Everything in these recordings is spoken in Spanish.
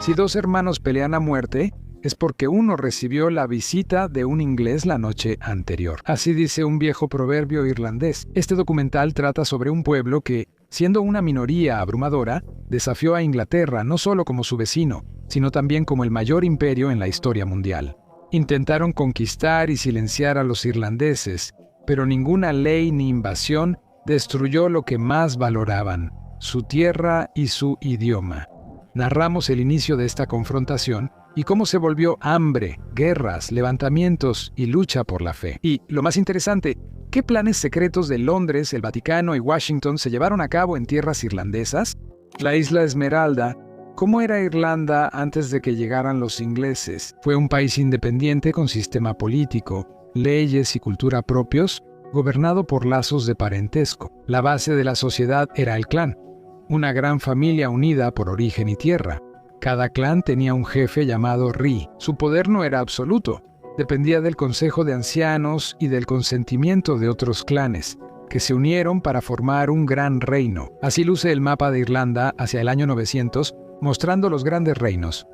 Si dos hermanos pelean a muerte, es porque uno recibió la visita de un inglés la noche anterior. Así dice un viejo proverbio irlandés. Este documental trata sobre un pueblo que, siendo una minoría abrumadora, desafió a Inglaterra no solo como su vecino, sino también como el mayor imperio en la historia mundial. Intentaron conquistar y silenciar a los irlandeses, pero ninguna ley ni invasión destruyó lo que más valoraban, su tierra y su idioma. Narramos el inicio de esta confrontación y cómo se volvió hambre, guerras, levantamientos y lucha por la fe. Y, lo más interesante, ¿qué planes secretos de Londres, el Vaticano y Washington se llevaron a cabo en tierras irlandesas? La isla Esmeralda. ¿Cómo era Irlanda antes de que llegaran los ingleses? Fue un país independiente con sistema político, leyes y cultura propios, gobernado por lazos de parentesco. La base de la sociedad era el clan, una gran familia unida por origen y tierra. Cada clan tenía un jefe llamado Rí. Su poder no era absoluto, dependía del consejo de ancianos y del consentimiento de otros clanes, que se unieron para formar un gran reino. Así luce el mapa de Irlanda hacia el año 900, mostrando los grandes reinos: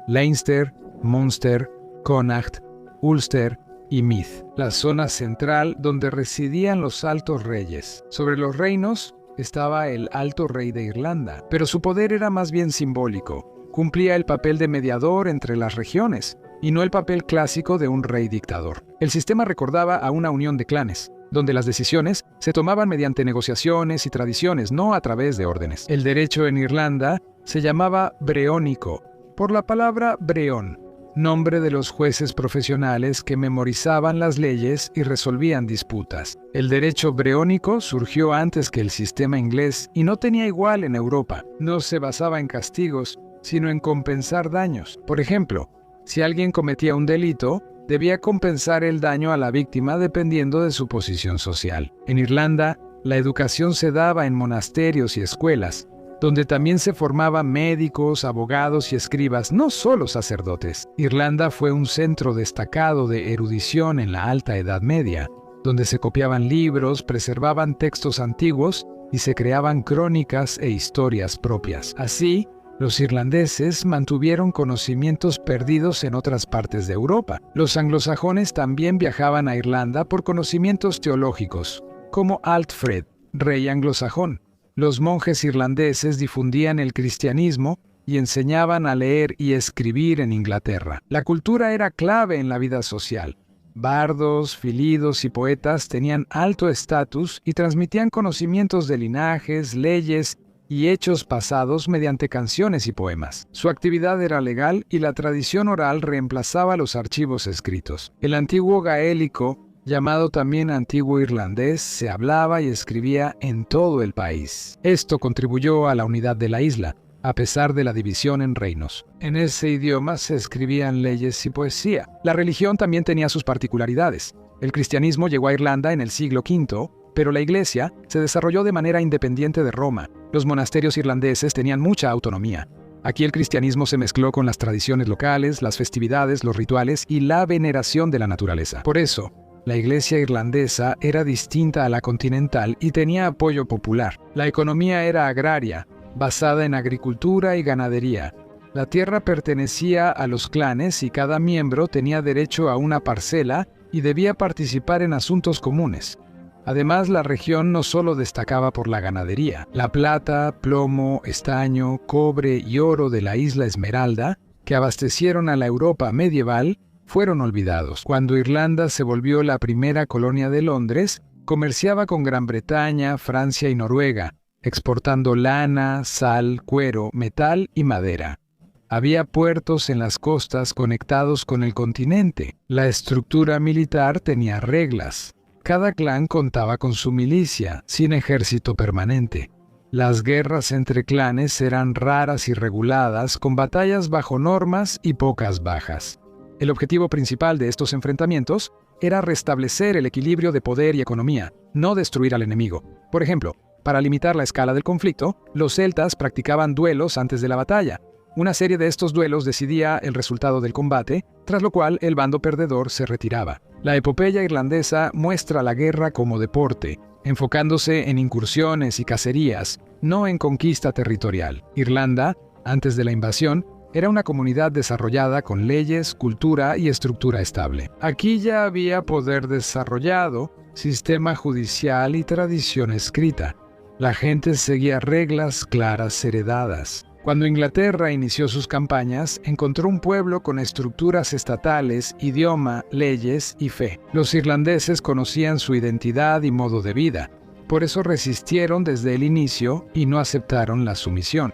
Leinster, Munster, Connacht, Ulster y Meath, la zona central donde residían los altos reyes. Sobre los reinos estaba el alto rey de Irlanda, pero su poder era más bien simbólico. Cumplía el papel de mediador entre las regiones, y no el papel clásico de un rey dictador. El sistema recordaba a una unión de clanes, donde las decisiones se tomaban mediante negociaciones y tradiciones, no a través de órdenes. El derecho en Irlanda se llamaba breónico, por la palabra breón, nombre de los jueces profesionales que memorizaban las leyes y resolvían disputas. El derecho breónico surgió antes que el sistema inglés y no tenía igual en Europa. No se basaba en castigos, sino en compensar daños. Por ejemplo, si alguien cometía un delito, debía compensar el daño a la víctima dependiendo de su posición social. En Irlanda, la educación se daba en monasterios y escuelas, donde también se formaban médicos, abogados y escribas, no solo sacerdotes. Irlanda fue un centro destacado de erudición en la Alta Edad Media, donde se copiaban libros, preservaban textos antiguos y se creaban crónicas e historias propias. Así, los irlandeses mantuvieron conocimientos perdidos en otras partes de Europa. Los anglosajones también viajaban a Irlanda por conocimientos teológicos, como Alfred, rey anglosajón. Los monjes irlandeses difundían el cristianismo y enseñaban a leer y escribir en Inglaterra. La cultura era clave en la vida social. Bardos, filidos y poetas tenían alto estatus y transmitían conocimientos de linajes, leyes y hechos pasados mediante canciones y poemas. Su actividad era legal y la tradición oral reemplazaba los archivos escritos. El antiguo gaélico, llamado también antiguo irlandés, se hablaba y escribía en todo el país. Esto contribuyó a la unidad de la isla, a pesar de la división en reinos. En ese idioma se escribían leyes y poesía. La religión también tenía sus particularidades. El cristianismo llegó a Irlanda en el siglo V, pero la Iglesia se desarrolló de manera independiente de Roma. Los monasterios irlandeses tenían mucha autonomía. Aquí el cristianismo se mezcló con las tradiciones locales, las festividades, los rituales y la veneración de la naturaleza. Por eso, la Iglesia irlandesa era distinta a la continental y tenía apoyo popular. La economía era agraria, basada en agricultura y ganadería. La tierra pertenecía a los clanes y cada miembro tenía derecho a una parcela y debía participar en asuntos comunes. Además, la región no solo destacaba por la ganadería. La plata, plomo, estaño, cobre y oro de la isla Esmeralda, que abastecieron a la Europa medieval, fueron olvidados. Cuando Irlanda se volvió la primera colonia de Londres, comerciaba con Gran Bretaña, Francia y Noruega, exportando lana, sal, cuero, metal y madera. Había puertos en las costas conectados con el continente. La estructura militar tenía reglas. Cada clan contaba con su milicia, sin ejército permanente. Las guerras entre clanes eran raras y reguladas, con batallas bajo normas y pocas bajas. El objetivo principal de estos enfrentamientos era restablecer el equilibrio de poder y economía, no destruir al enemigo. Por ejemplo, para limitar la escala del conflicto, los celtas practicaban duelos antes de la batalla. Una serie de estos duelos decidía el resultado del combate, tras lo cual el bando perdedor se retiraba. La epopeya irlandesa muestra la guerra como deporte, enfocándose en incursiones y cacerías, no en conquista territorial. Irlanda, antes de la invasión, Era una comunidad desarrollada con leyes, cultura y estructura estable. Aquí ya había poder desarrollado, sistema judicial y tradición escrita. La gente seguía reglas claras heredadas. Cuando Inglaterra inició sus campañas, encontró un pueblo con estructuras estatales, idioma, leyes y fe. Los irlandeses conocían su identidad y modo de vida. Por eso resistieron desde el inicio y no aceptaron la sumisión.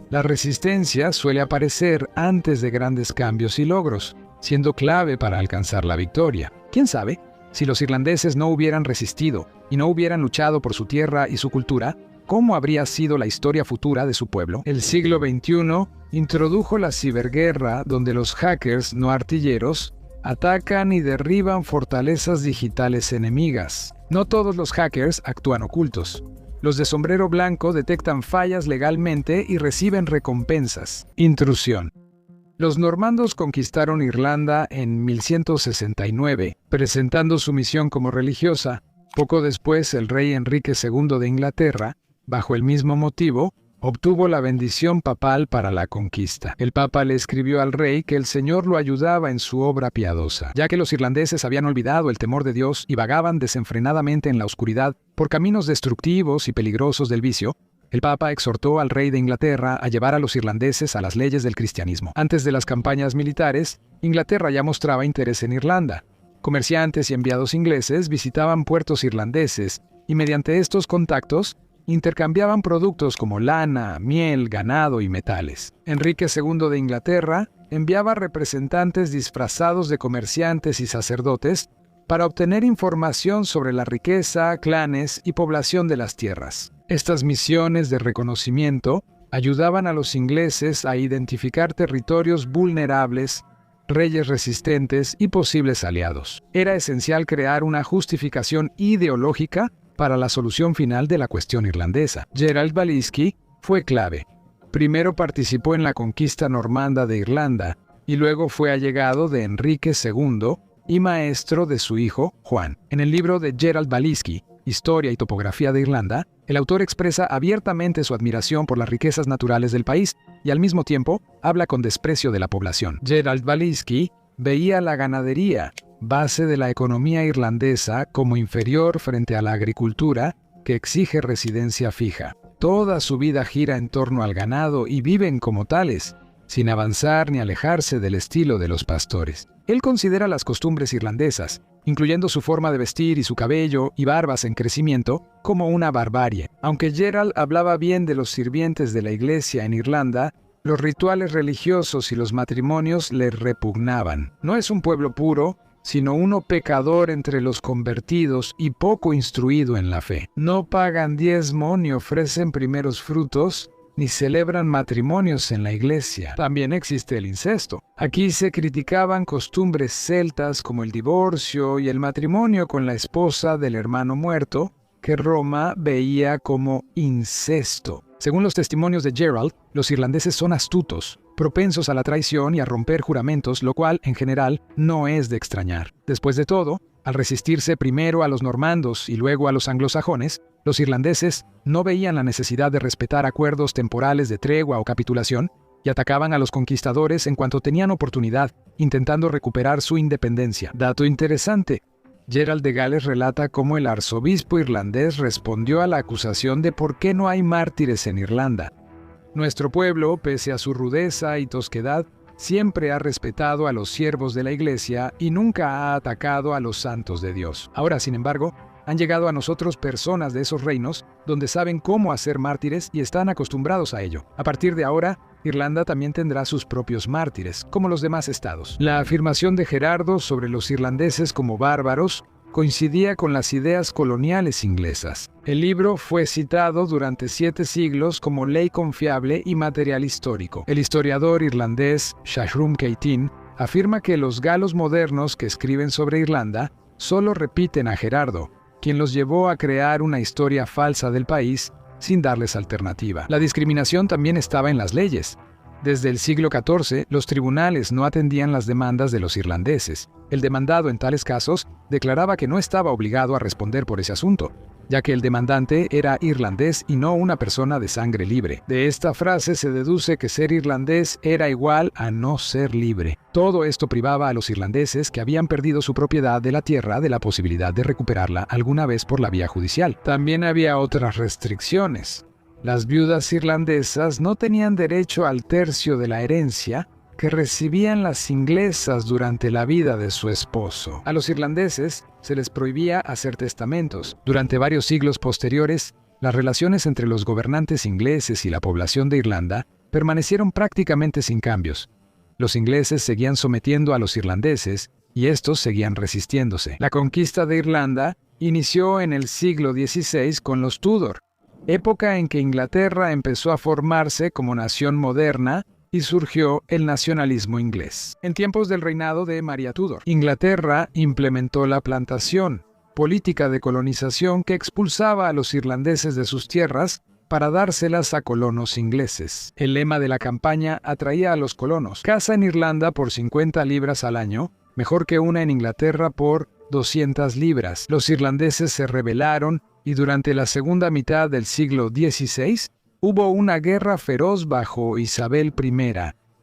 La resistencia suele aparecer antes de grandes cambios y logros, siendo clave para alcanzar la victoria. ¿Quién sabe? Si los irlandeses no hubieran resistido y no hubieran luchado por su tierra y su cultura, ¿cómo habría sido la historia futura de su pueblo? El siglo XXI introdujo la ciberguerra, donde los hackers no artilleros atacan y derriban fortalezas digitales enemigas. No todos los hackers actúan ocultos. Los de sombrero blanco detectan fallas legalmente y reciben recompensas. Intrusión. Los normandos conquistaron Irlanda en 1169, presentando su misión como religiosa. Poco después, el rey Enrique II de Inglaterra, bajo el mismo motivo, obtuvo la bendición papal para la conquista. El papa le escribió al rey que el Señor lo ayudaba en su obra piadosa, ya que los irlandeses habían olvidado el temor de Dios y vagaban desenfrenadamente en la oscuridad por caminos destructivos y peligrosos del vicio. El papa exhortó al rey de Inglaterra a llevar a los irlandeses a las leyes del cristianismo. Antes de las campañas militares, Inglaterra ya mostraba interés en Irlanda. Comerciantes y enviados ingleses visitaban puertos irlandeses y mediante estos contactos intercambiaban productos como lana, miel, ganado y metales. Enrique II de Inglaterra enviaba representantes disfrazados de comerciantes y sacerdotes para obtener información sobre la riqueza, clanes y población de las tierras. Estas misiones de reconocimiento ayudaban a los ingleses a identificar territorios vulnerables, reyes resistentes y posibles aliados. Era esencial crear una justificación ideológica para la solución final de la cuestión irlandesa. Gerald Baliski fue clave. Primero participó en la conquista normanda de Irlanda y luego fue allegado de Enrique II y maestro de su hijo, Juan. En el libro de Gerald Baliski, Historia y Topografía de Irlanda, el autor expresa abiertamente su admiración por las riquezas naturales del país y al mismo tiempo habla con desprecio de la población. Gerald Baliski veía la ganadería, base de la economía irlandesa, como inferior frente a la agricultura, que exige residencia fija. Toda su vida gira en torno al ganado y viven como tales, sin avanzar ni alejarse del estilo de los pastores. Él considera las costumbres irlandesas, incluyendo su forma de vestir y su cabello y barbas en crecimiento, como una barbarie. Aunque Gerald hablaba bien de los sirvientes de la iglesia en Irlanda, los rituales religiosos y los matrimonios le repugnaban. No es un pueblo puro, sino uno pecador entre los convertidos y poco instruido en la fe. No pagan diezmo ni ofrecen primeros frutos, ni celebran matrimonios en la iglesia. También existe el incesto. Aquí se criticaban costumbres celtas como el divorcio y el matrimonio con la esposa del hermano muerto, que Roma veía como incesto. Según los testimonios de Gerald, los irlandeses son astutos, propensos a la traición y a romper juramentos, lo cual, en general, no es de extrañar. Después de todo, al resistirse primero a los normandos y luego a los anglosajones, los irlandeses no veían la necesidad de respetar acuerdos temporales de tregua o capitulación y atacaban a los conquistadores en cuanto tenían oportunidad, intentando recuperar su independencia. Dato interesante. Gerald de Gales relata cómo el arzobispo irlandés respondió a la acusación de por qué no hay mártires en Irlanda. Nuestro pueblo, pese a su rudeza y tosquedad, siempre ha respetado a los siervos de la iglesia y nunca ha atacado a los santos de Dios. Ahora, sin embargo, han llegado a nosotros personas de esos reinos donde saben cómo hacer mártires y están acostumbrados a ello. A partir de ahora, Irlanda también tendrá sus propios mártires, como los demás estados. La afirmación de Gerardo sobre los irlandeses como bárbaros coincidía con las ideas coloniales inglesas. El libro fue citado durante 7 siglos como ley confiable y material histórico. El historiador irlandés Shahrum Keitin afirma que los galos modernos que escriben sobre Irlanda solo repiten a Gerardo, quien los llevó a crear una historia falsa del país sin darles alternativa. La discriminación también estaba en las leyes. Desde el siglo XIV, los tribunales no atendían las demandas de los irlandeses. El demandado en tales casos declaraba que no estaba obligado a responder por ese asunto. ya que el demandante era irlandés y no una persona de sangre libre. De esta frase se deduce que ser irlandés era igual a no ser libre. Todo esto privaba a los irlandeses que habían perdido su propiedad de la tierra de la posibilidad de recuperarla alguna vez por la vía judicial. También había otras restricciones. Las viudas irlandesas no tenían derecho al tercio de la herencia que recibían las inglesas durante la vida de su esposo. A los irlandeses se les prohibía hacer testamentos. Durante varios siglos posteriores, las relaciones entre los gobernantes ingleses y la población de Irlanda permanecieron prácticamente sin cambios. Los ingleses seguían sometiendo a los irlandeses y estos seguían resistiéndose. La conquista de Irlanda inició en el siglo XVI con los Tudor, época en que Inglaterra empezó a formarse como nación moderna y surgió el nacionalismo inglés. En tiempos del reinado de María Tudor, Inglaterra implementó la plantación, política de colonización que expulsaba a los irlandeses de sus tierras para dárselas a colonos ingleses. El lema de la campaña atraía a los colonos: casa en Irlanda por 50 libras al año, mejor que una en Inglaterra por 200 libras. Los irlandeses se rebelaron y durante la segunda mitad del siglo XVI hubo una guerra feroz bajo Isabel I.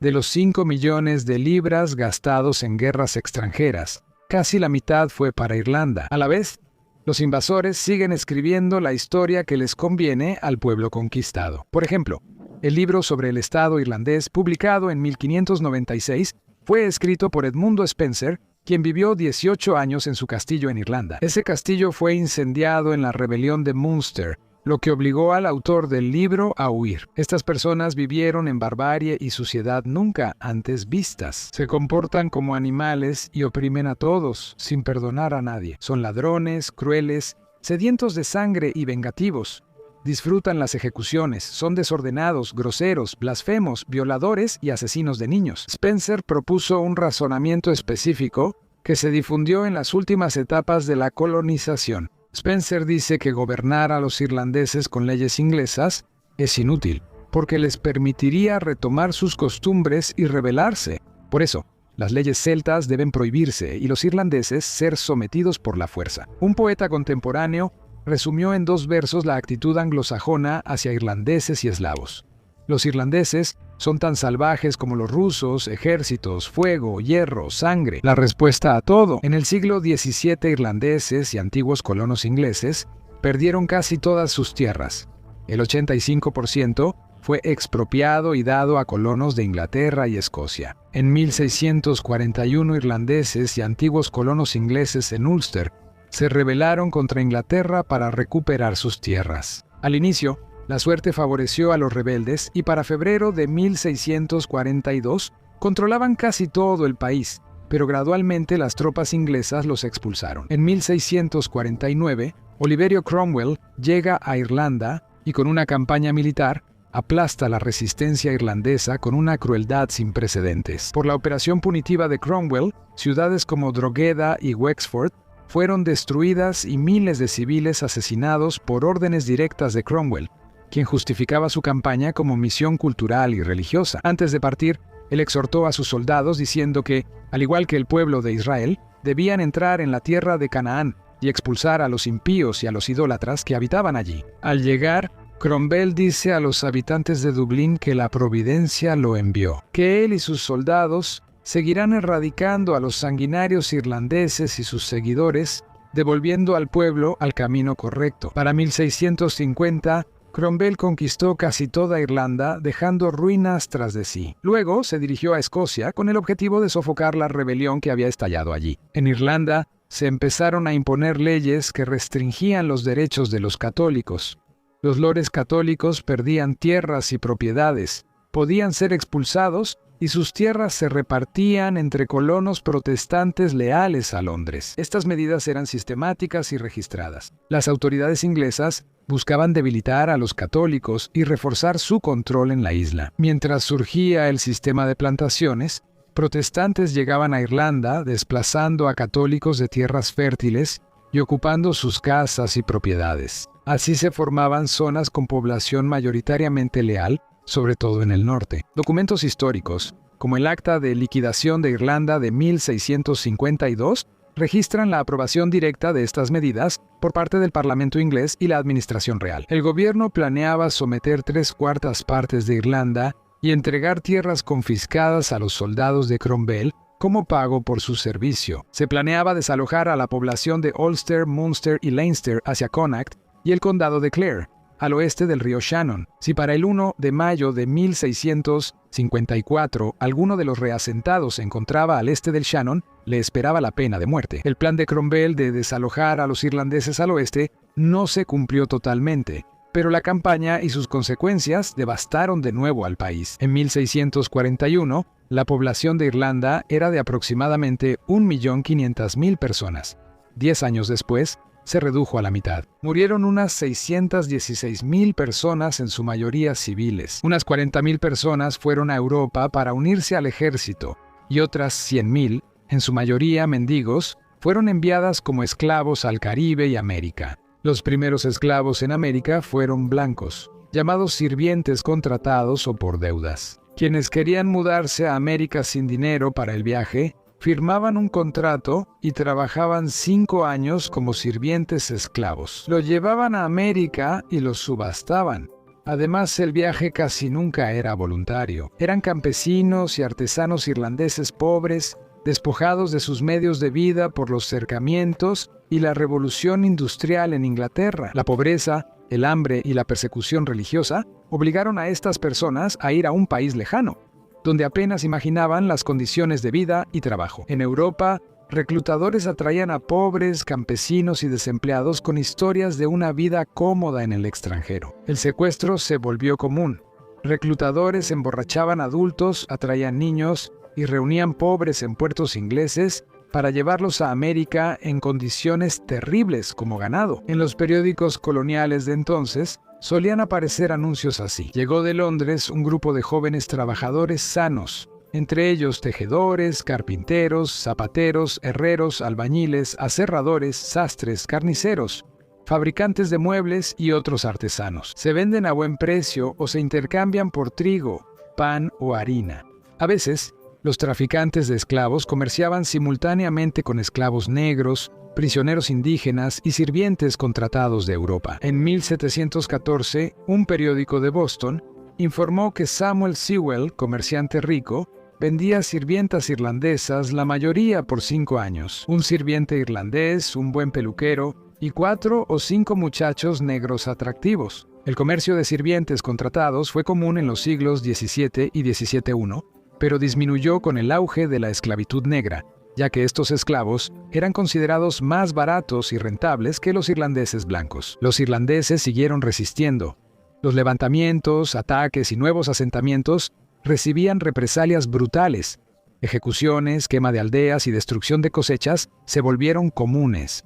De los 5 millones de libras gastados en guerras extranjeras, casi la mitad fue para Irlanda. A la vez, los invasores siguen escribiendo la historia que les conviene al pueblo conquistado. Por ejemplo, el libro sobre el Estado irlandés, publicado en 1596, fue escrito por Edmundo Spencer, quien vivió 18 años en su castillo en Irlanda. Ese castillo fue incendiado en la rebelión de Munster, lo que obligó al autor del libro a huir. Estas personas vivieron en barbarie y suciedad nunca antes vistas. Se comportan como animales y oprimen a todos, sin perdonar a nadie. Son ladrones, crueles, sedientos de sangre y vengativos. Disfrutan las ejecuciones, son desordenados, groseros, blasfemos, violadores y asesinos de niños. Spencer propuso un razonamiento específico que se difundió en las últimas etapas de la colonización. Spencer dice que gobernar a los irlandeses con leyes inglesas es inútil, porque les permitiría retomar sus costumbres y rebelarse. Por eso, las leyes celtas deben prohibirse y los irlandeses ser sometidos por la fuerza. Un poeta contemporáneo resumió en 2 versos la actitud anglosajona hacia irlandeses y eslavos. Los irlandeses son tan salvajes como los rusos: ejércitos, fuego, hierro, sangre, la respuesta a todo. En el siglo XVII, irlandeses y antiguos colonos ingleses perdieron casi todas sus tierras. El 85% fue expropiado y dado a colonos de Inglaterra y Escocia. En 1641, irlandeses y antiguos colonos ingleses en Ulster se rebelaron contra Inglaterra para recuperar sus tierras. Al inicio, la suerte favoreció a los rebeldes y para febrero de 1642 controlaban casi todo el país, pero gradualmente las tropas inglesas los expulsaron. En 1649, Oliverio Cromwell llega a Irlanda y con una campaña militar aplasta la resistencia irlandesa con una crueldad sin precedentes. Por la operación punitiva de Cromwell, ciudades como Drogheda y Wexford fueron destruidas y miles de civiles asesinados por órdenes directas de Cromwell, quien justificaba su campaña como misión cultural y religiosa. Antes de partir, él exhortó a sus soldados diciendo que, al igual que el pueblo de Israel, debían entrar en la tierra de Canaán y expulsar a los impíos y a los idólatras que habitaban allí. Al llegar, Cromwell dice a los habitantes de Dublín que la providencia lo envió, que él y sus soldados seguirán erradicando a los sanguinarios irlandeses y sus seguidores, devolviendo al pueblo al camino correcto. Para 1650, Cromwell conquistó casi toda Irlanda, dejando ruinas tras de sí. Luego se dirigió a Escocia con el objetivo de sofocar la rebelión que había estallado allí. En Irlanda se empezaron a imponer leyes que restringían los derechos de los católicos. Los lores católicos perdían tierras y propiedades, podían ser expulsados y sus tierras se repartían entre colonos protestantes leales a Londres. Estas medidas eran sistemáticas y registradas. Las autoridades inglesas buscaban debilitar a los católicos y reforzar su control en la isla. Mientras surgía el sistema de plantaciones, protestantes llegaban a Irlanda desplazando a católicos de tierras fértiles y ocupando sus casas y propiedades. Así se formaban zonas con población mayoritariamente leal, sobre todo en el norte. Documentos históricos, como el Acta de Liquidación de Irlanda de 1652, registran la aprobación directa de estas medidas por parte del Parlamento inglés y la administración real. El gobierno planeaba someter 3/4 partes de Irlanda y entregar tierras confiscadas a los soldados de Cromwell como pago por su servicio. Se planeaba desalojar a la población de Ulster, Munster y Leinster hacia Connacht y el condado de Clare, al oeste del río Shannon. Si para el 1 de mayo de 1654 alguno de los reasentados se encontraba al este del Shannon, le esperaba la pena de muerte. El plan de Cromwell de desalojar a los irlandeses al oeste no se cumplió totalmente, pero la campaña y sus consecuencias devastaron de nuevo al país. En 1641, la población de Irlanda era de aproximadamente 1.500.000 personas. 10 años después, se redujo a la mitad. Murieron unas 616.000 personas, en su mayoría civiles. Unas 40.000 personas fueron a Europa para unirse al ejército, y otras 100.000, en su mayoría mendigos, fueron enviadas como esclavos al Caribe y América. Los primeros esclavos en América fueron blancos, llamados sirvientes contratados o por deudas. Quienes querían mudarse a América sin dinero para el viaje, firmaban un contrato y trabajaban 5 años como sirvientes esclavos. Lo llevaban a América y los subastaban. Además, el viaje casi nunca era voluntario. Eran campesinos y artesanos irlandeses pobres, despojados de sus medios de vida por los cercamientos y la revolución industrial en Inglaterra. La pobreza, el hambre y la persecución religiosa obligaron a estas personas a ir a un país lejano, donde apenas imaginaban las condiciones de vida y trabajo. En Europa, reclutadores atraían a pobres, campesinos y desempleados con historias de una vida cómoda en el extranjero. El secuestro se volvió común. Reclutadores emborrachaban adultos, atraían niños y reunían pobres en puertos ingleses para llevarlos a América en condiciones terribles como ganado. En los periódicos coloniales de entonces, solían aparecer anuncios así: llegó de Londres un grupo de jóvenes trabajadores sanos, entre ellos tejedores, carpinteros, zapateros, herreros, albañiles, aserradores, sastres, carniceros, fabricantes de muebles y otros artesanos. Se venden a buen precio o se intercambian por trigo, pan o harina. A veces, los traficantes de esclavos comerciaban simultáneamente con esclavos negros, prisioneros indígenas y sirvientes contratados de Europa. En 1714, un periódico de Boston informó que Samuel Sewell, comerciante rico, vendía sirvientas irlandesas, la mayoría por 5 años. Un sirviente irlandés, un buen peluquero y 4 o 5 muchachos negros atractivos. El comercio de sirvientes contratados fue común en los siglos XVII y XVII-I, pero disminuyó con el auge de la esclavitud negra, ya que estos esclavos eran considerados más baratos y rentables que los irlandeses blancos. Los irlandeses siguieron resistiendo. Los levantamientos, ataques y nuevos asentamientos recibían represalias brutales. Ejecuciones, quema de aldeas y destrucción de cosechas se volvieron comunes.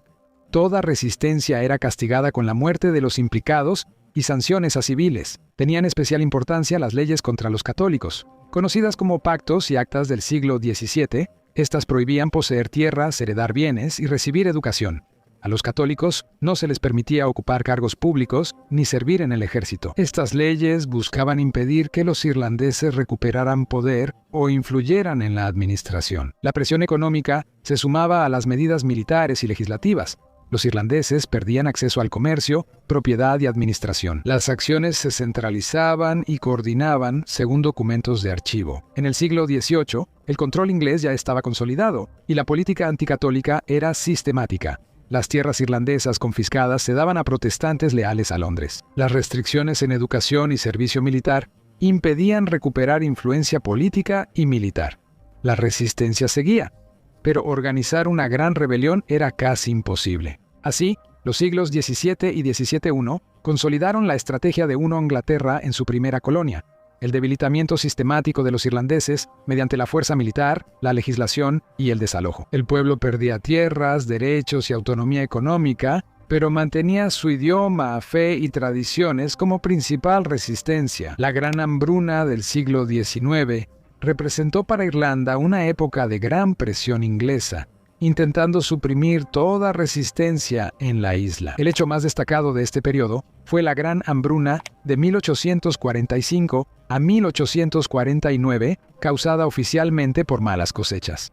Toda resistencia era castigada con la muerte de los implicados y sanciones a civiles. Tenían especial importancia las leyes contra los católicos. Conocidas como pactos y actas del siglo XVII, estas prohibían poseer tierras, heredar bienes y recibir educación. A los católicos no se les permitía ocupar cargos públicos ni servir en el ejército. Estas leyes buscaban impedir que los irlandeses recuperaran poder o influyeran en la administración. La presión económica se sumaba a las medidas militares y legislativas. Los irlandeses perdían acceso al comercio, propiedad y administración. Las acciones se centralizaban y coordinaban según documentos de archivo. En el siglo XVIII, el control inglés ya estaba consolidado y la política anticatólica era sistemática. Las tierras irlandesas confiscadas se daban a protestantes leales a Londres. Las restricciones en educación y servicio militar impedían recuperar influencia política y militar. La resistencia seguía, pero organizar una gran rebelión era casi imposible. Así, los siglos XVII y XVII-I consolidaron la estrategia de Inglaterra en su primera colonia: el debilitamiento sistemático de los irlandeses mediante la fuerza militar, la legislación y el desalojo. El pueblo perdía tierras, derechos y autonomía económica, pero mantenía su idioma, fe y tradiciones como principal resistencia. La gran hambruna del siglo XIX representó para Irlanda una época de gran presión inglesa, intentando suprimir toda resistencia en la isla. El hecho más destacado de este periodo fue la Gran Hambruna de 1845 a 1849, causada oficialmente por malas cosechas.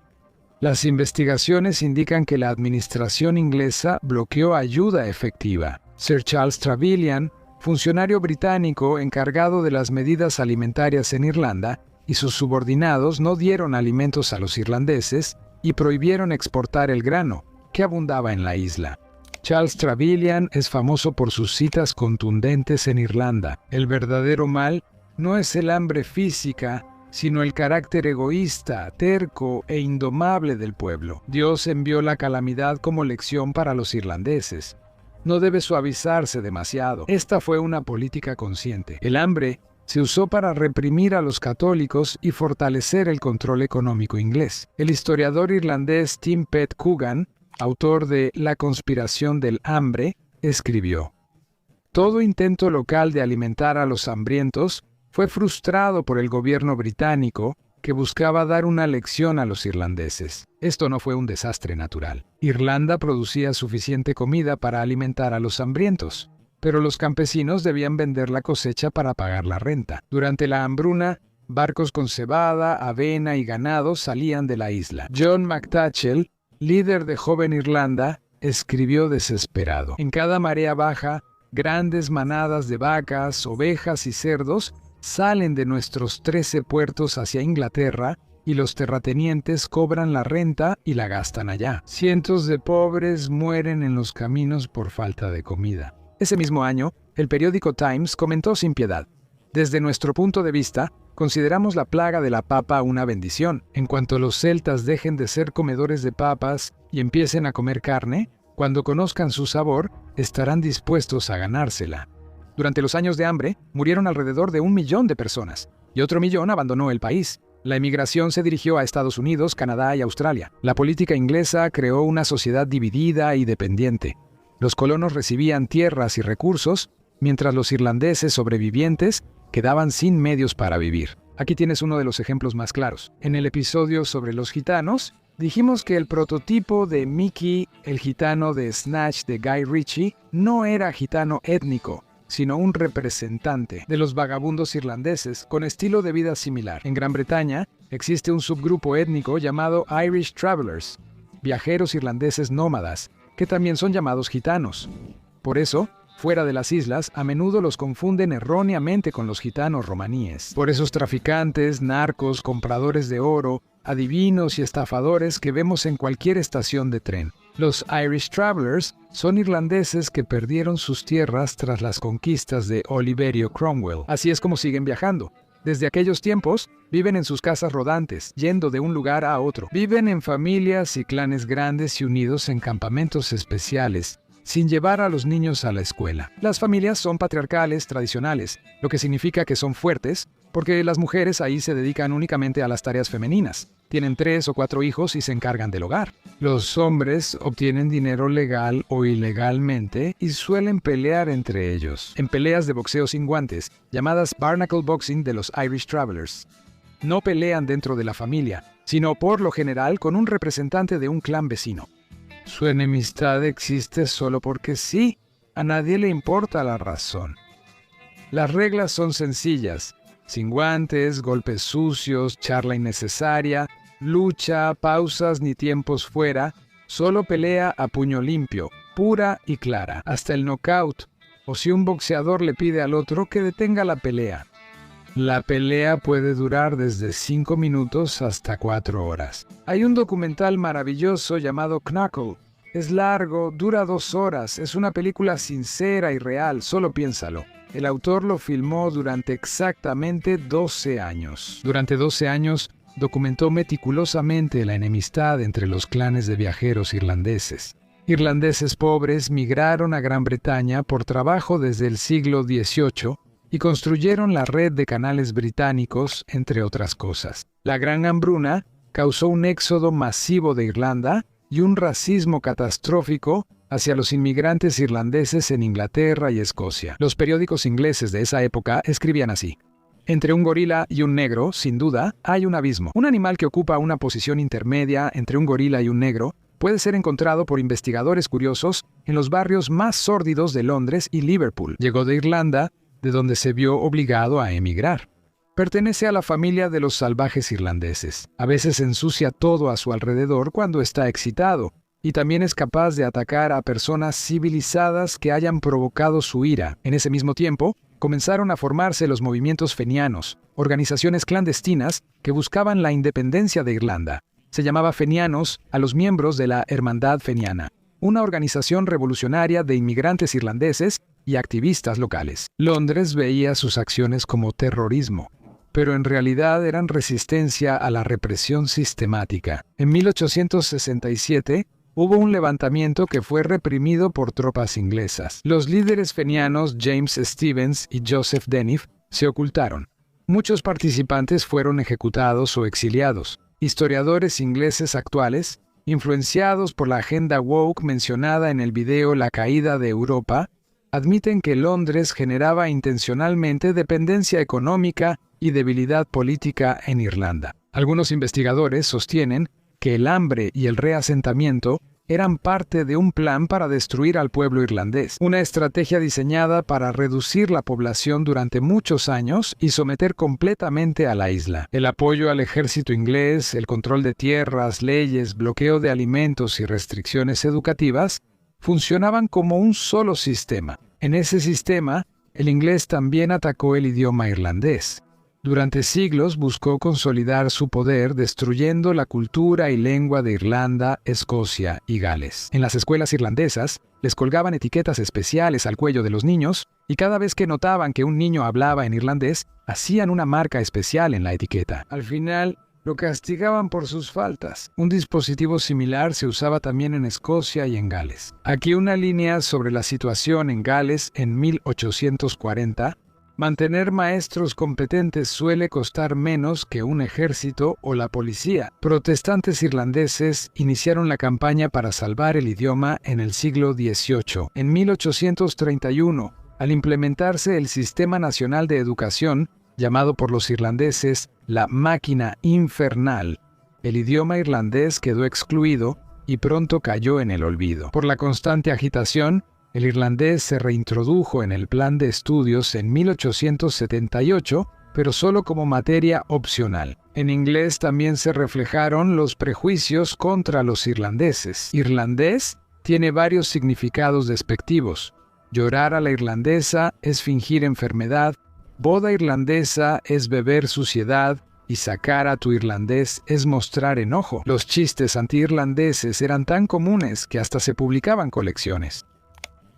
Las investigaciones indican que la administración inglesa bloqueó ayuda efectiva. Sir Charles Trevelyan, funcionario británico encargado de las medidas alimentarias en Irlanda, y sus subordinados no dieron alimentos a los irlandeses y prohibieron exportar el grano, que abundaba en la isla. Charles Trevelyan es famoso por sus citas contundentes en Irlanda. El verdadero mal no es el hambre física, sino el carácter egoísta, terco e indomable del pueblo. Dios envió la calamidad como lección para los irlandeses. No debe suavizarse demasiado. Esta fue una política consciente. El hambre se usó para reprimir a los católicos y fortalecer el control económico inglés. El historiador irlandés Tim Pett Coogan, autor de La conspiración del hambre, escribió: todo intento local de alimentar a los hambrientos fue frustrado por el gobierno británico, que buscaba dar una lección a los irlandeses. Esto no fue un desastre natural. Irlanda producía suficiente comida para alimentar a los hambrientos, pero los campesinos debían vender la cosecha para pagar la renta. Durante la hambruna, barcos con cebada, avena y ganado salían de la isla. John McTachill, líder de Joven Irlanda, escribió desesperado: en cada marea baja, grandes manadas de vacas, ovejas y cerdos salen de nuestros 13 puertos hacia Inglaterra y los terratenientes cobran la renta y la gastan allá. Cientos de pobres mueren en los caminos por falta de comida. Ese mismo año, el periódico Times comentó sin piedad: desde nuestro punto de vista, consideramos la plaga de la papa una bendición. En cuanto los celtas dejen de ser comedores de papas y empiecen a comer carne, cuando conozcan su sabor, estarán dispuestos a ganársela. Durante los años de hambre, murieron alrededor de 1 millón de personas, y otro millón abandonó el país. La emigración se dirigió a Estados Unidos, Canadá y Australia. La política inglesa creó una sociedad dividida y dependiente. Los colonos recibían tierras y recursos, mientras los irlandeses sobrevivientes quedaban sin medios para vivir. Aquí tienes uno de los ejemplos más claros. En el episodio sobre los gitanos, dijimos que el prototipo de Mickey, el gitano de Snatch de Guy Ritchie, no era gitano étnico, sino un representante de los vagabundos irlandeses con estilo de vida similar. En Gran Bretaña existe un subgrupo étnico llamado Irish Travelers, viajeros irlandeses nómadas, que también son llamados gitanos. Por eso, fuera de las islas, a menudo los confunden erróneamente con los gitanos romaníes. Por esos traficantes, narcos, compradores de oro, adivinos y estafadores que vemos en cualquier estación de tren. Los Irish Travelers son irlandeses que perdieron sus tierras tras las conquistas de Oliverio Cromwell. Así es como siguen viajando. Desde aquellos tiempos, viven en sus casas rodantes, yendo de un lugar a otro. Viven en familias y clanes grandes y unidos en campamentos especiales, sin llevar a los niños a la escuela. Las familias son patriarcales tradicionales, lo que significa que son fuertes, porque las mujeres ahí se dedican únicamente a las tareas femeninas. Tienen 3 o 4 hijos y se encargan del hogar. Los hombres obtienen dinero legal o ilegalmente y suelen pelear entre ellos, en peleas de boxeo sin guantes, llamadas Barnacle Boxing de los Irish Travelers. No pelean dentro de la familia, sino por lo general con un representante de un clan vecino. Su enemistad existe solo porque sí, a nadie le importa la razón. Las reglas son sencillas: sin guantes, golpes sucios, charla innecesaria, lucha, pausas ni tiempos fuera, solo pelea a puño limpio, pura y clara, hasta el knockout, o si un boxeador le pide al otro que detenga la pelea. La pelea puede durar desde 5 minutos hasta 4 horas. Hay un documental maravilloso llamado Knuckle. Es largo, dura 2 horas, es una película sincera y real, solo piénsalo. El autor lo filmó durante exactamente 12 años. Durante 12 años, documentó meticulosamente la enemistad entre los clanes de viajeros irlandeses. Irlandeses pobres migraron a Gran Bretaña por trabajo desde el siglo XVIII y construyeron la red de canales británicos, entre otras cosas. La Gran Hambruna causó un éxodo masivo de Irlanda y un racismo catastrófico hacia los inmigrantes irlandeses en Inglaterra y Escocia. Los periódicos ingleses de esa época escribían así: entre un gorila y un negro, sin duda, hay un abismo. Un animal que ocupa una posición intermedia entre un gorila y un negro puede ser encontrado por investigadores curiosos en los barrios más sórdidos de Londres y Liverpool. Llegó de Irlanda, de donde se vio obligado a emigrar. Pertenece a la familia de los salvajes irlandeses. A veces ensucia todo a su alrededor cuando está excitado, y también es capaz de atacar a personas civilizadas que hayan provocado su ira. En ese mismo tiempo, comenzaron a formarse los movimientos fenianos, organizaciones clandestinas que buscaban la independencia de Irlanda. Se llamaba fenianos a los miembros de la Hermandad Feniana, una organización revolucionaria de inmigrantes irlandeses y activistas locales. Londres veía sus acciones como terrorismo, pero en realidad eran resistencia a la represión sistemática. En 1867, hubo un levantamiento que fue reprimido por tropas inglesas. Los líderes fenianos James Stephens y Joseph Denniff se ocultaron. Muchos participantes fueron ejecutados o exiliados. Historiadores ingleses actuales, influenciados por la agenda woke mencionada en el video La caída de Europa, admiten que Londres generaba intencionalmente dependencia económica y debilidad política en Irlanda. Algunos investigadores sostienen que el hambre y el reasentamiento eran parte de un plan para destruir al pueblo irlandés, una estrategia diseñada para reducir la población durante muchos años y someter completamente a la isla. El apoyo al ejército inglés, el control de tierras, leyes, bloqueo de alimentos y restricciones educativas funcionaban como un solo sistema. En ese sistema, el inglés también atacó el idioma irlandés. Durante siglos buscó consolidar su poder destruyendo la cultura y lengua de Irlanda, Escocia y Gales. En las escuelas irlandesas, les colgaban etiquetas especiales al cuello de los niños y cada vez que notaban que un niño hablaba en irlandés, hacían una marca especial en la etiqueta. Al final, lo castigaban por sus faltas. Un dispositivo similar se usaba también en Escocia y en Gales. Aquí una línea sobre la situación en Gales en 1840. Mantener maestros competentes suele costar menos que un ejército o la policía. Protestantes irlandeses iniciaron la campaña para salvar el idioma en el siglo XVIII. En 1831, al implementarse el Sistema Nacional de Educación, llamado por los irlandeses la Máquina Infernal, el idioma irlandés quedó excluido y pronto cayó en el olvido. Por la constante agitación, el irlandés se reintrodujo en el plan de estudios en 1878, pero solo como materia opcional. En inglés también se reflejaron los prejuicios contra los irlandeses. Irlandés tiene varios significados despectivos. Llorar a la irlandesa es fingir enfermedad, boda irlandesa es beber suciedad, y sacar a tu irlandés es mostrar enojo. Los chistes anti-irlandeses eran tan comunes que hasta se publicaban colecciones.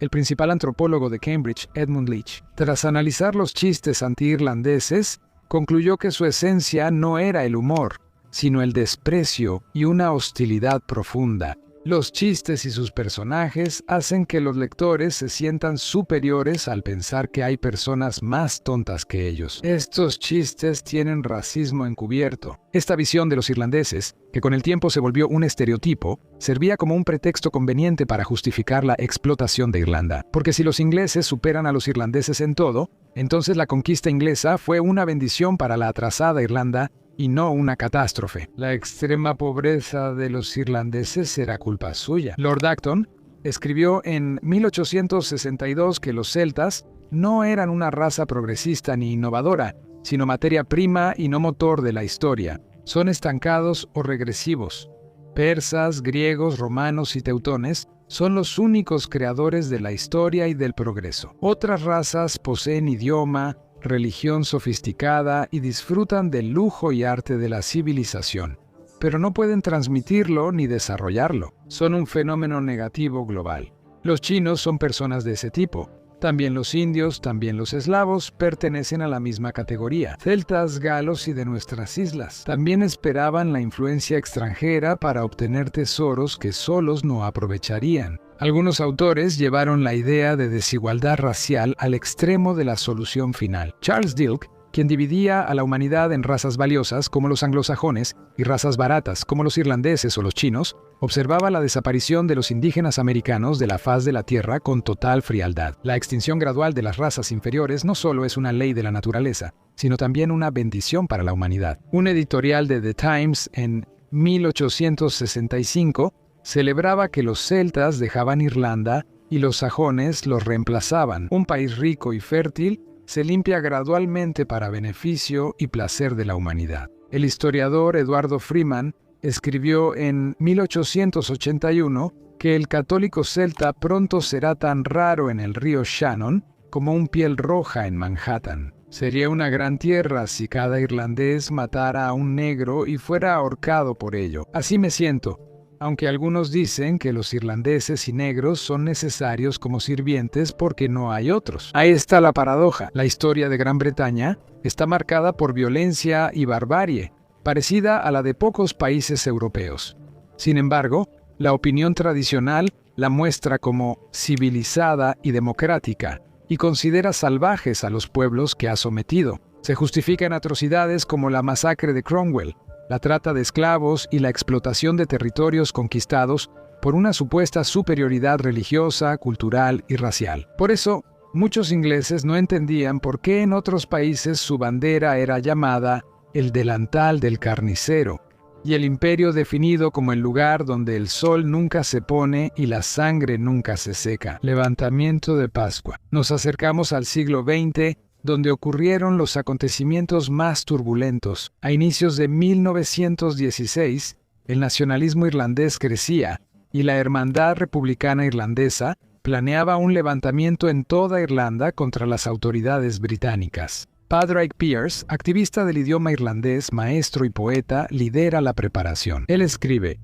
El principal antropólogo de Cambridge, Edmund Leach, tras analizar los chistes anti-irlandeses, concluyó que su esencia no era el humor, sino el desprecio y una hostilidad profunda. Los chistes y sus personajes hacen que los lectores se sientan superiores al pensar que hay personas más tontas que ellos. Estos chistes tienen racismo encubierto. Esta visión de los irlandeses, que con el tiempo se volvió un estereotipo, servía como un pretexto conveniente para justificar la explotación de Irlanda. Porque si los ingleses superan a los irlandeses en todo, entonces la conquista inglesa fue una bendición para la atrasada Irlanda y no una catástrofe. La extrema pobreza de los irlandeses era culpa suya. Lord Acton escribió en 1862 que los celtas no eran una raza progresista ni innovadora, sino materia prima y no motor de la historia. Son estancados o regresivos. Persas, griegos, romanos y teutones son los únicos creadores de la historia y del progreso. Otras razas poseen idioma, religión sofisticada y disfrutan del lujo y arte de la civilización, pero no pueden transmitirlo ni desarrollarlo. Son un fenómeno negativo global. Los chinos son personas de ese tipo. También los indios, también los eslavos pertenecen a la misma categoría. Celtas, galos y de nuestras islas. También esperaban la influencia extranjera para obtener tesoros que solos no aprovecharían. Algunos autores llevaron la idea de desigualdad racial al extremo de la solución final. Charles Dilke, quien dividía a la humanidad en razas valiosas como los anglosajones y razas baratas como los irlandeses o los chinos, observaba la desaparición de los indígenas americanos de la faz de la Tierra con total frialdad. La extinción gradual de las razas inferiores no solo es una ley de la naturaleza, sino también una bendición para la humanidad. Un editorial de The Times en 1865 celebraba que los celtas dejaban Irlanda y los sajones los reemplazaban. Un país rico y fértil se limpia gradualmente para beneficio y placer de la humanidad. El historiador Eduardo Freeman escribió en 1881 que el católico celta pronto será tan raro en el río Shannon como un piel roja en Manhattan. Sería una gran tierra si cada irlandés matara a un negro y fuera ahorcado por ello. Así me siento, aunque algunos dicen que los irlandeses y negros son necesarios como sirvientes porque no hay otros. Ahí está la paradoja. La historia de Gran Bretaña está marcada por violencia y barbarie, parecida a la de pocos países europeos. Sin embargo, la opinión tradicional la muestra como civilizada y democrática, y considera salvajes a los pueblos que ha sometido. Se justifican atrocidades como la masacre de Cromwell, la trata de esclavos y la explotación de territorios conquistados por una supuesta superioridad religiosa, cultural y racial. Por eso, muchos ingleses no entendían por qué en otros países su bandera era llamada el delantal del carnicero, y el imperio definido como el lugar donde el sol nunca se pone y la sangre nunca se seca. Levantamiento de Pascua. Nos acercamos al siglo XX, donde ocurrieron los acontecimientos más turbulentos. A inicios de 1916, el nacionalismo irlandés crecía, y la Hermandad Republicana Irlandesa planeaba un levantamiento en toda Irlanda contra las autoridades británicas. Padraig Pearse, activista del idioma irlandés, maestro y poeta, lidera la preparación. Él escribe: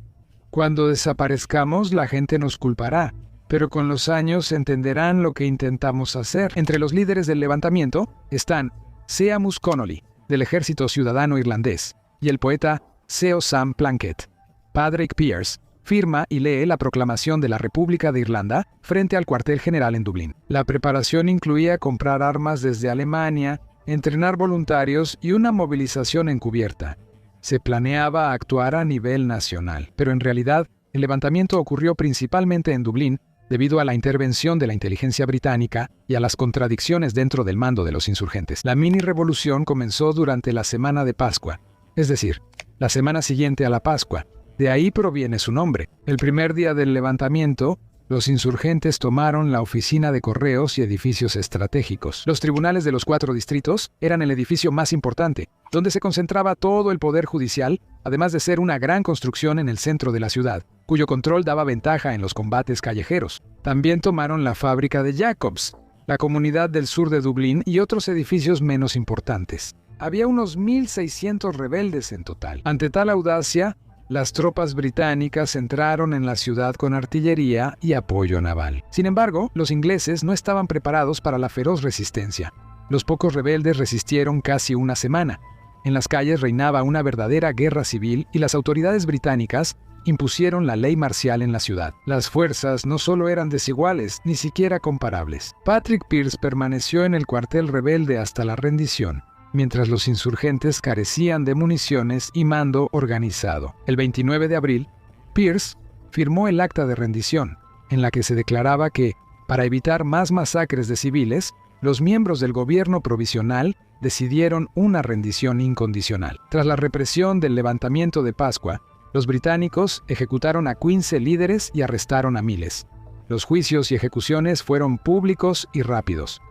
«Cuando desaparezcamos, la gente nos culpará, pero con los años entenderán lo que intentamos hacer». Entre los líderes del levantamiento están Seamus Connolly, del Ejército Ciudadano Irlandés, y el poeta Seo Sam Plunkett. Padraig Pearse firma y lee la proclamación de la República de Irlanda frente al cuartel general en Dublín. La preparación incluía comprar armas desde Alemania, entrenar voluntarios y una movilización encubierta. Se planeaba actuar a nivel nacional, pero en realidad el levantamiento ocurrió principalmente en Dublín debido a la intervención de la inteligencia británica y a las contradicciones dentro del mando de los insurgentes. La mini-revolución comenzó durante la semana de Pascua, es decir, la semana siguiente a la Pascua. De ahí proviene su nombre. El primer día del levantamiento, los insurgentes tomaron la oficina de correos y edificios estratégicos. Los tribunales de los 4 distritos eran el edificio más importante, donde se concentraba todo el poder judicial, además de ser una gran construcción en el centro de la ciudad, cuyo control daba ventaja en los combates callejeros. También tomaron la fábrica de Jacobs, la comunidad del sur de Dublín y otros edificios menos importantes. Había unos 1,600 rebeldes en total. Ante tal audacia, las tropas británicas entraron en la ciudad con artillería y apoyo naval. Sin embargo, los ingleses no estaban preparados para la feroz resistencia. Los pocos rebeldes resistieron casi una semana. En las calles reinaba una verdadera guerra civil y las autoridades británicas impusieron la ley marcial en la ciudad. Las fuerzas no solo eran desiguales, ni siquiera comparables. Patrick Pearse permaneció en el cuartel rebelde hasta la rendición, mientras los insurgentes carecían de municiones y mando organizado. El 29 de abril, Pearse firmó el acta de rendición, en la que se declaraba que, para evitar más masacres de civiles, los miembros del gobierno provisional decidieron una rendición incondicional. Tras la represión del levantamiento de Pascua, los británicos ejecutaron a 15 líderes y arrestaron a miles. Los juicios y ejecuciones fueron públicos y rápidos.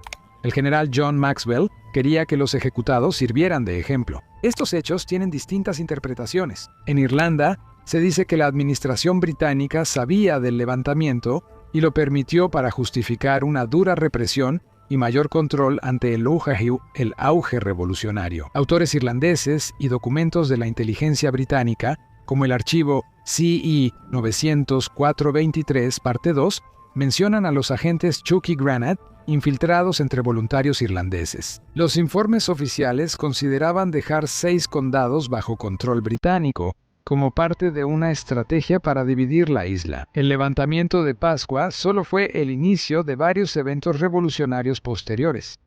El general John Maxwell quería que los ejecutados sirvieran de ejemplo. Estos hechos tienen distintas interpretaciones. En Irlanda, se dice que la administración británica sabía del levantamiento y lo permitió para justificar una dura represión y mayor control ante el auge revolucionario. Autores irlandeses y documentos de la inteligencia británica, como el archivo CE 900-423, parte 2, mencionan a los agentes Chucky Granat, infiltrados entre voluntarios irlandeses. Los informes oficiales consideraban dejar 6 condados bajo control británico, como parte de una estrategia para dividir la isla. El levantamiento de Pascua solo fue el inicio de varios eventos revolucionarios posteriores.